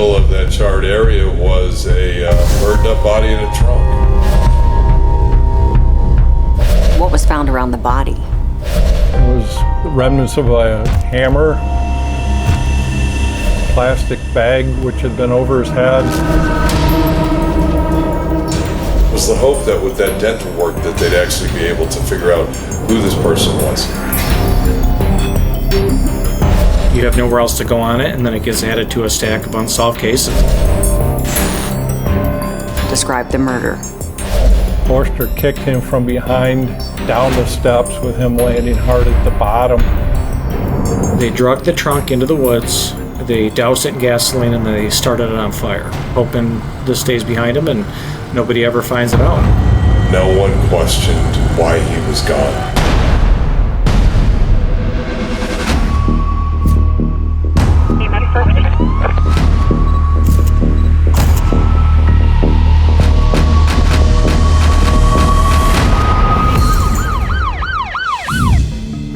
middle of that charred area was a burned up body in a trunk. What was found around the body? It was the remnants of a hammer, plastic bag which had been over his head. It was the hope that with that dental work that they'd actually be able to figure out who this person was. You have nowhere else to go on it, and then it gets added to a stack of unsolved cases. Describe the murder. Forster kicked him from behind down the steps with him landing hard at the bottom. They drug the trunk into the woods, they doused it in gasoline, and they started it on fire, hoping this stays behind them and nobody ever finds it out. No one questioned why he was gone.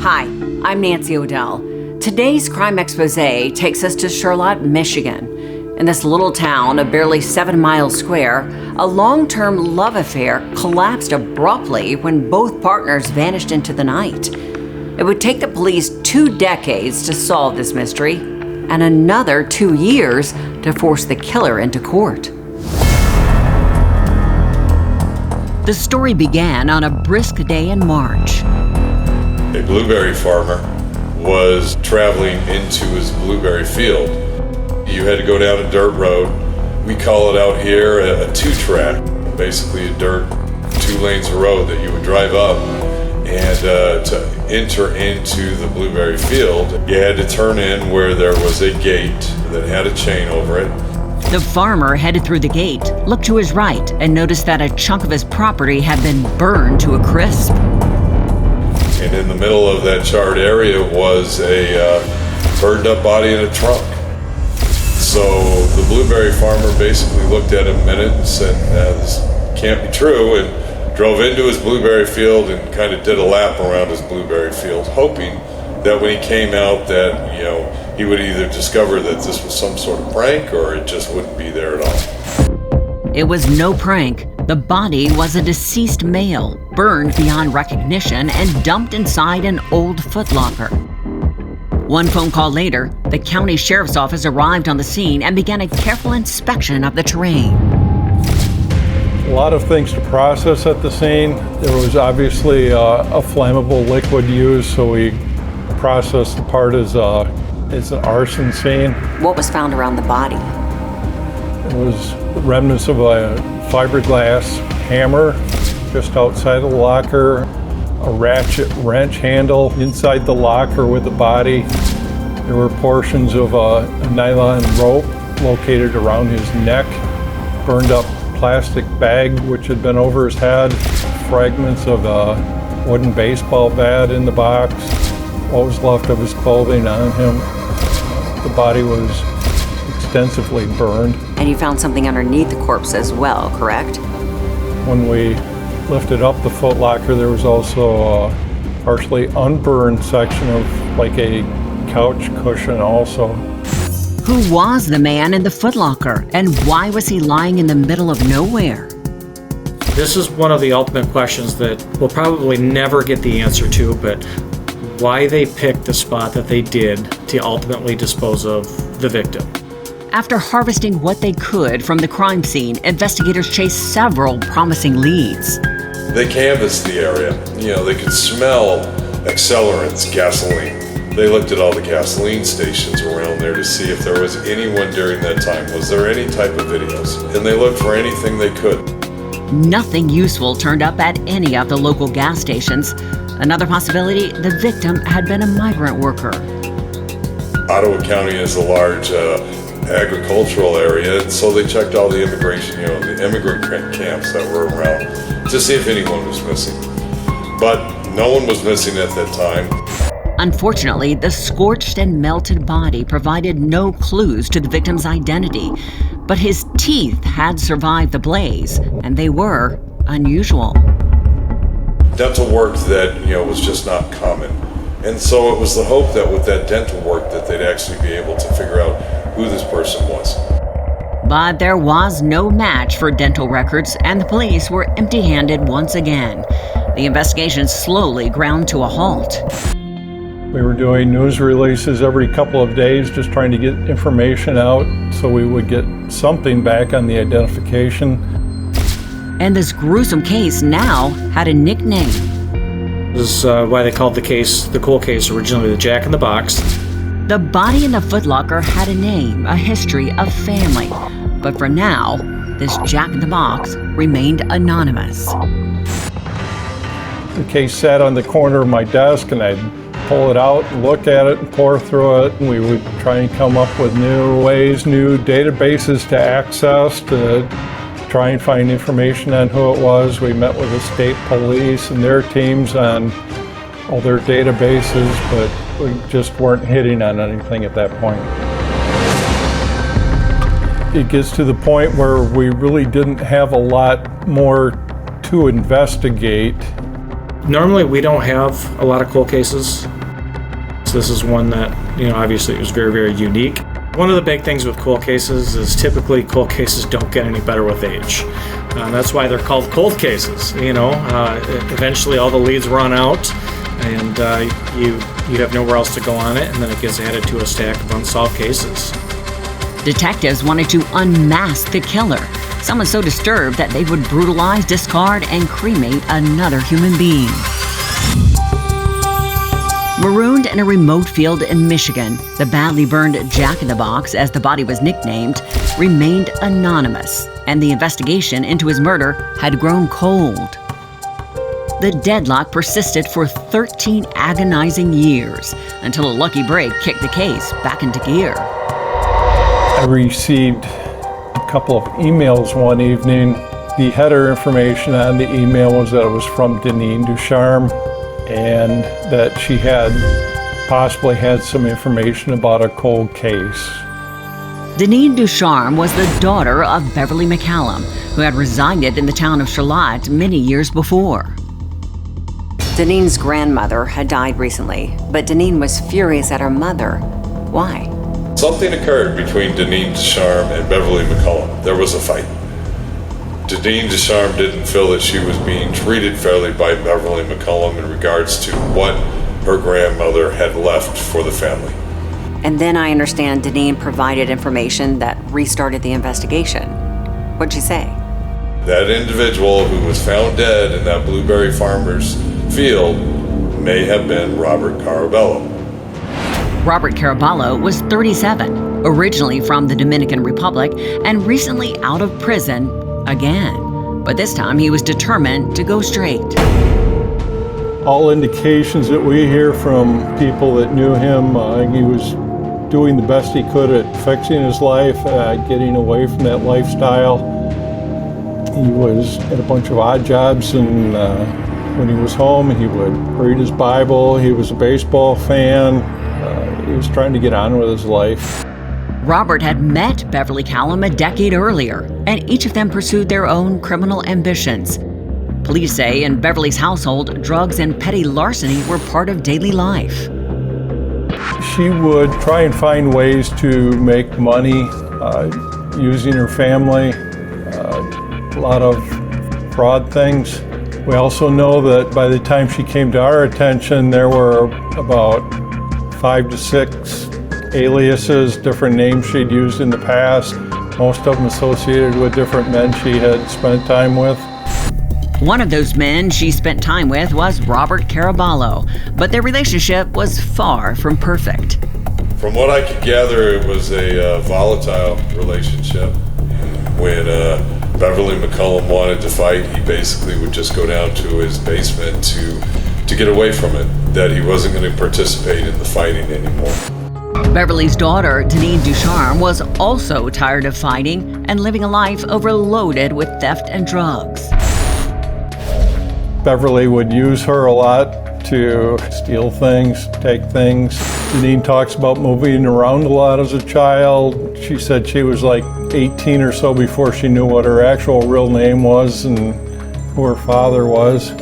Hi, I'm Nancy O'Dell. Today's Crime Expose takes us to Charlotte, Michigan. In this little town of barely 7 miles square, a long-term love affair collapsed abruptly when both partners vanished into the night. It would take the police 2 decades to solve this mystery, and another 2 years to force the killer into court. The story began on a brisk day in March. A blueberry farmer was traveling into his blueberry field. You had to go down a dirt road. We call it out here a two-track, basically a dirt 2 lanes of road that you would drive up. And to enter into the blueberry field, you had to turn in where there was a gate that had a chain over it. The farmer headed through the gate, looked to his right, and noticed that a chunk of his property had been burned to a crisp. And in the middle of that charred area was a burned up body in a trunk. So the blueberry farmer basically looked at him a minute and said, this can't be true, and drove into his blueberry field and kind of did a lap around his blueberry field, hoping that when he came out that, he would either discover that this was some sort of prank or it just wouldn't be there at all. It was no prank. The body was a deceased male, burned beyond recognition and dumped inside an old footlocker. One phone call later, the county sheriff's office arrived on the scene and began a careful inspection of the terrain. A lot of things to process at the scene. There was obviously a flammable liquid used, so we processed the part as an arson scene. What was found around the body? It was remnants of a fiberglass hammer just outside the locker, a ratchet wrench handle inside the locker with the body. There were portions of a nylon rope located around his neck, burned up plastic bag which had been over his head, fragments of a wooden baseball bat in the box, what was left of his clothing on him. The body was extensively burned. And you found something underneath the corpse as well, correct? When we lifted up the footlocker, there was also a partially unburned section of like a couch cushion also. Who was the man in the footlocker, and why was he lying in the middle of nowhere? This is one of the ultimate questions that we'll probably never get the answer to, but why they picked the spot that they did to ultimately dispose of the victim. After harvesting what they could from the crime scene, investigators chased several promising leads. They canvassed the area. They could smell accelerants, gasoline. They looked at all the gasoline stations around there to see if there was anyone during that time. Was there any type of videos? And they looked for anything they could. Nothing useful turned up at any of the local gas stations. Another possibility, the victim had been a migrant worker. Ottawa County is a large agricultural area, and so they checked all the immigration, the immigrant camps that were around to see if anyone was missing. But no one was missing at that time. Unfortunately, the scorched and melted body provided no clues to the victim's identity, but his teeth had survived the blaze, and they were unusual. Dental work that, was just not common. And so it was the hope that with that dental work that they'd actually be able to figure out who this person was. But there was no match for dental records, and the police were empty-handed once again. The investigation slowly ground to a halt. We were doing news releases every couple of days, just trying to get information out so we would get something back on the identification. And this gruesome case now had a nickname. This is why they called the case, the cold case, originally the Jack in the Box. The body in the footlocker had a name, a history, a family. But for now, this Jack in the Box remained anonymous. The case sat on the corner of my desk, and I'd pull it out, look at it, and pour through it. And we would try and come up with new ways, new databases to access, to try and find information on who it was. We met with the state police and their teams on all their databases, but we just weren't hitting on anything at that point. It gets to the point where we really didn't have a lot more to investigate. Normally we don't have a lot of cold cases. So this is one that, obviously it was very, very unique. One of the big things with cold cases is typically cold cases don't get any better with age. That's why they're called cold cases. Eventually all the leads run out, and you have nowhere else to go on it, and then it gets added to a stack of unsolved cases. Detectives wanted to unmask the killer, someone so disturbed that they would brutalize, discard, and cremate another human being. Marooned in a remote field in Michigan, the badly burned Jack in the Box, as the body was nicknamed, remained anonymous, and the investigation into his murder had grown cold. The deadlock persisted for 13 agonizing years until a lucky break kicked the case back into gear. I received a couple of emails one evening. The header information on the email was that it was from Deneen Ducharme, and that she had possibly had some information about a cold case. Deneen Ducharme was the daughter of Beverly McCallum, who had resided in the town of Charlotte many years before. Deneen's grandmother had died recently, but Deneen was furious at her mother. Why? Something occurred between Deneen Ducharme and Beverly McCallum. There was a fight. Deneen Ducharme didn't feel that she was being treated fairly by Beverly McCallum in regards to what her grandmother had left for the family. And then I understand Deneen provided information that restarted the investigation. What'd she say? That individual who was found dead in that blueberry farmer's field may have been Robert Caraballo. Robert Caraballo was 37, originally from the Dominican Republic, and recently out of prison again. But this time he was determined to go straight. All indications that we hear from people that knew him, he was doing the best he could at fixing his life, getting away from that lifestyle. He was at a bunch of odd jobs, and when he was home, he would read his Bible. He was a baseball fan. He was trying to get on with his life. Robert had met Beverly Callum a decade earlier, and each of them pursued their own criminal ambitions. Police say in Beverly's household, drugs and petty larceny were part of daily life. She would try and find ways to make money using her family, a lot of fraud things. We also know that by the time she came to our attention, there were about 5 to 6 aliases, different names she'd used in the past, most of them associated with different men she had spent time with. One of those men she spent time with was Robert Caraballo, but their relationship was far from perfect. From what I could gather, it was a volatile relationship. When Beverly McCallum wanted to fight, he basically would just go down to his basement to get away from it, that he wasn't going to participate in the fighting anymore. Beverly's daughter, Deneen Ducharme, was also tired of fighting and living a life overloaded with theft and drugs. Beverly would use her a lot to steal things, take things. Deneen talks about moving around a lot as a child. She said she was like 18 or so before she knew what her actual real name was and who her father was.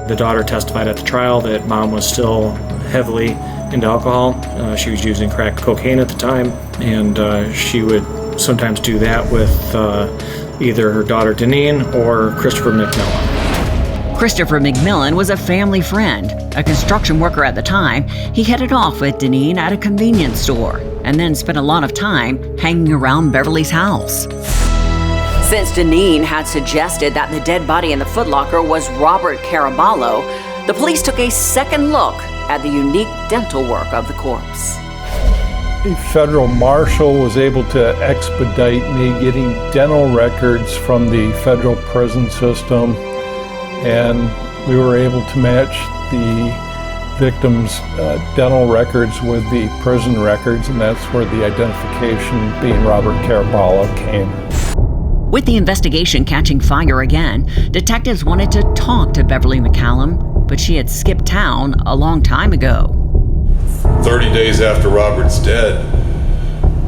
The daughter testified at the trial that mom was still heavily into alcohol. She was using crack cocaine at the time, and she would sometimes do that with either her daughter Deneen or Christopher McMillan. Christopher McMillan was a family friend. A construction worker at the time, he headed off with Deneen at a convenience store and then spent a lot of time hanging around Beverly's house. Since Deneen had suggested that the dead body in the footlocker was Robert Caraballo, the police took a second look at the unique dental work of the corpse. A federal marshal was able to expedite me getting dental records from the federal prison system, and we were able to match the victim's dental records with the prison records, and that's where the identification being Robert Caraballo came. With the investigation catching fire again, detectives wanted to talk to Beverly McCallum, but she had skipped town a long time ago. 30 days after Robert's dead,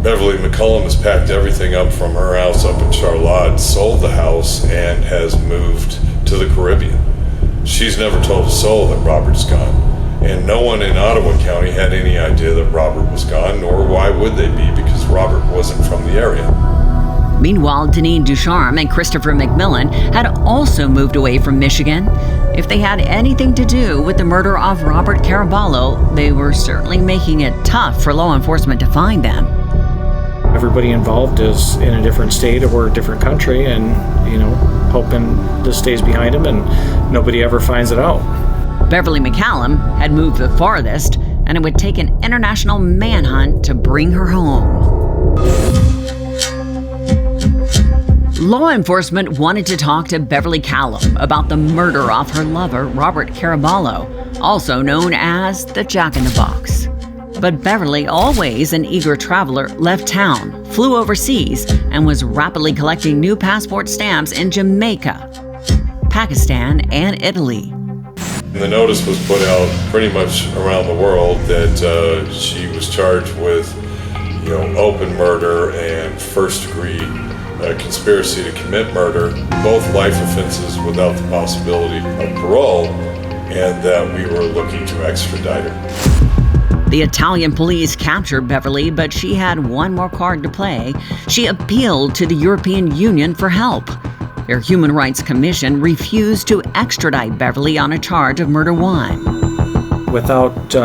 Beverly McCallum has packed everything up from her house up in Charlotte, sold the house, and has moved to the Caribbean. She's never told a soul that Robert's gone, and no one in Ottawa County had any idea that Robert was gone, nor why would they be, because Robert wasn't from the area. Meanwhile, Deneen Ducharme and Christopher McMillan had also moved away from Michigan. If they had anything to do with the murder of Robert Caraballo, they were certainly making it tough for law enforcement to find them. Everybody involved is in a different state or a different country, and, hoping this stays behind them and nobody ever finds it out. Beverly McCallum had moved the farthest, and it would take an international manhunt to bring her home. Law enforcement wanted to talk to Beverly Callum about the murder of her lover, Robert Caraballo, also known as the Jack-in-the-Box. But Beverly, always an eager traveler, left town, flew overseas, and was rapidly collecting new passport stamps in Jamaica, Pakistan, and Italy. The notice was put out pretty much around the world that she was charged with, open murder and first-degree conspiracy to commit murder, both life offenses without the possibility of parole, and that we were looking to extradite her. The Italian police captured Beverly, but she had one more card to play. She appealed to the European Union for help. Their Human Rights Commission refused to extradite Beverly on a charge of murder one. Without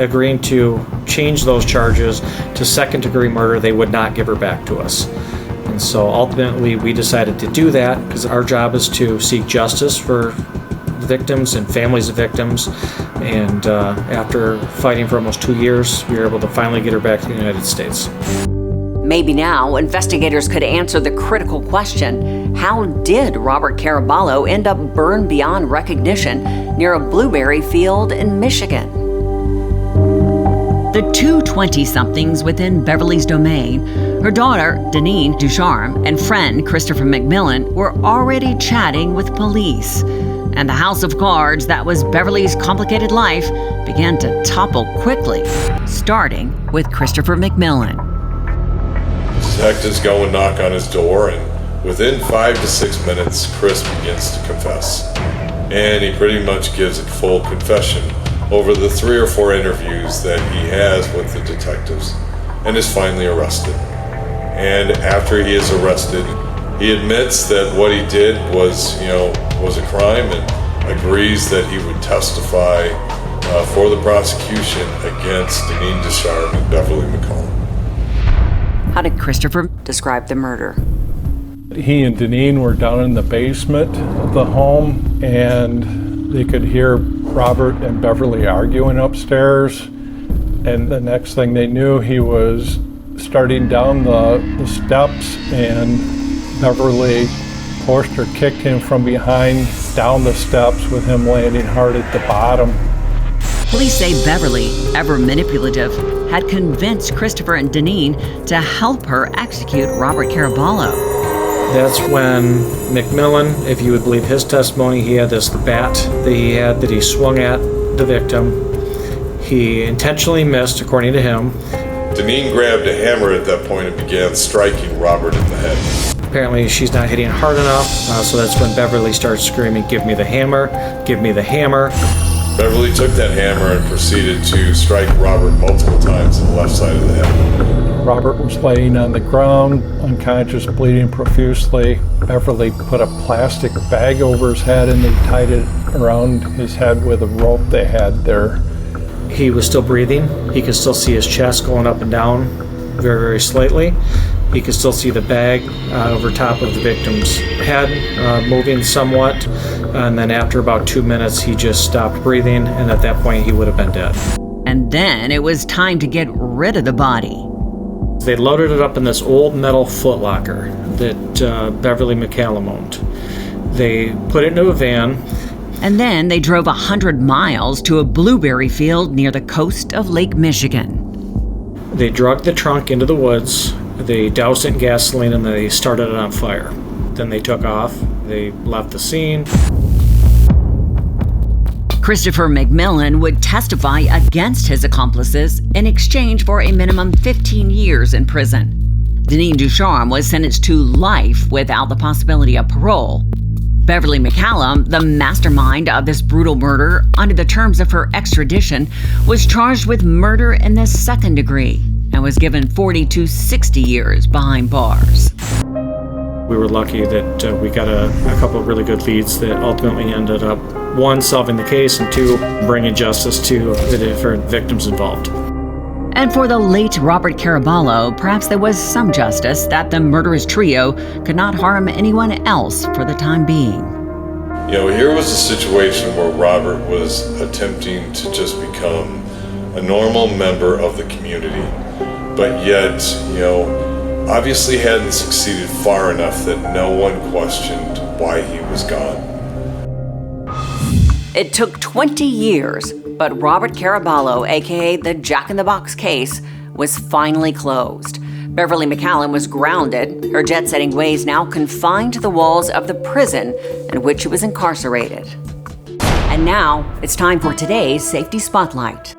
agreeing to change those charges to second-degree murder, they would not give her back to us. And so ultimately we decided to do that because our job is to seek justice for victims and families of victims. And after fighting for almost 2 years, we were able to finally get her back to the United States. Maybe now investigators could answer the critical question: how did Robert Caraballo end up burned beyond recognition near a blueberry field in Michigan? The two 20-somethings within Beverly's domain, her daughter, Deneen Ducharme, and friend Christopher McMillan, were already chatting with police. And the house of cards that was Beverly's complicated life began to topple quickly, starting with Christopher McMillan. Detectives go and knock on his door, and within 5 to 6 minutes, Chris begins to confess. And he pretty much gives a full confession over the 3 or 4 interviews that he has with the detectives, and is finally arrested. And after he is arrested, he admits that what he did was a crime, and agrees that he would testify for the prosecution against Deneen Ducharme and Beverly McCallum. How did Christopher describe the murder? He and Deneen were down in the basement of the home, and they could hear Robert and Beverly arguing upstairs. And the next thing they knew, he was starting down the steps, and Beverly pushed or kicked him from behind down the steps, with him landing hard at the bottom. Police say Beverly, ever manipulative, had convinced Christopher and Deneen to help her execute Robert Caraballo. That's when McMillan, if you would believe his testimony, he had this bat that he swung at the victim. He intentionally missed, according to him. Deneen grabbed a hammer at that point and began striking Robert in the head. Apparently she's not hitting hard enough, so that's when Beverly starts screaming, "Give me the hammer, give me the hammer." Beverly took that hammer and proceeded to strike Robert multiple times on the left side of the head. Robert was laying on the ground, unconscious, bleeding profusely. Beverly put a plastic bag over his head and they tied it around his head with a rope they had there. He was still breathing. He could still see his chest going up and down very, very slightly. He could still see the bag over top of the victim's head moving somewhat. And then after about 2 minutes, he just stopped breathing, and at that point, he would have been dead. And then it was time to get rid of the body. They loaded it up in this old metal footlocker that Beverly McCallum owned. They put it into a van. And then they drove 100 miles to a blueberry field near the coast of Lake Michigan. They dragged the trunk into the woods. They doused it in gasoline and they started it on fire. Then they took off. They left the scene. Christopher McMillan would testify against his accomplices in exchange for a minimum 15 years in prison. Deneen Ducharme was sentenced to life without the possibility of parole. Beverly McCallum, the mastermind of this brutal murder, under the terms of her extradition, was charged with murder in the second degree and was given 40 to 60 years behind bars. We were lucky that we got a couple of really good leads that ultimately ended up, one, solving the case, and two, bringing justice to the different victims involved. And for the late Robert Caraballo, perhaps there was some justice that the murderous trio could not harm anyone else for the time being. Here was a situation where Robert was attempting to just become a normal member of the community, but yet, obviously hadn't succeeded far enough that no one questioned why he was gone. It took 20 years, but Robert Caraballo, aka the Jack in the Box case, was finally closed. Beverly McCallum was grounded, her jet-setting ways now confined to the walls of the prison in which she was incarcerated. And now, it's time for today's Safety Spotlight.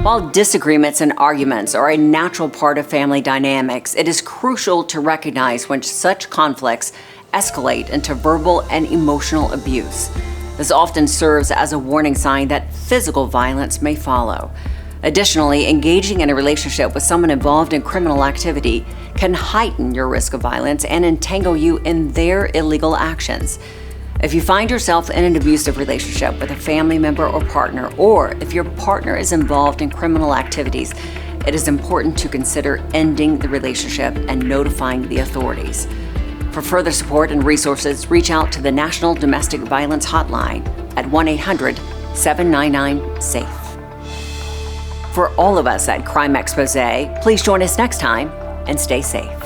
While disagreements and arguments are a natural part of family dynamics, it is crucial to recognize when such conflicts escalate into verbal and emotional abuse. This often serves as a warning sign that physical violence may follow. Additionally, engaging in a relationship with someone involved in criminal activity can heighten your risk of violence and entangle you in their illegal actions. If you find yourself in an abusive relationship with a family member or partner, or if your partner is involved in criminal activities, it is important to consider ending the relationship and notifying the authorities. For further support and resources, reach out to the National Domestic Violence Hotline at 1-800-799-SAFE. For all of us at Crime Exposé, please join us next time and stay safe.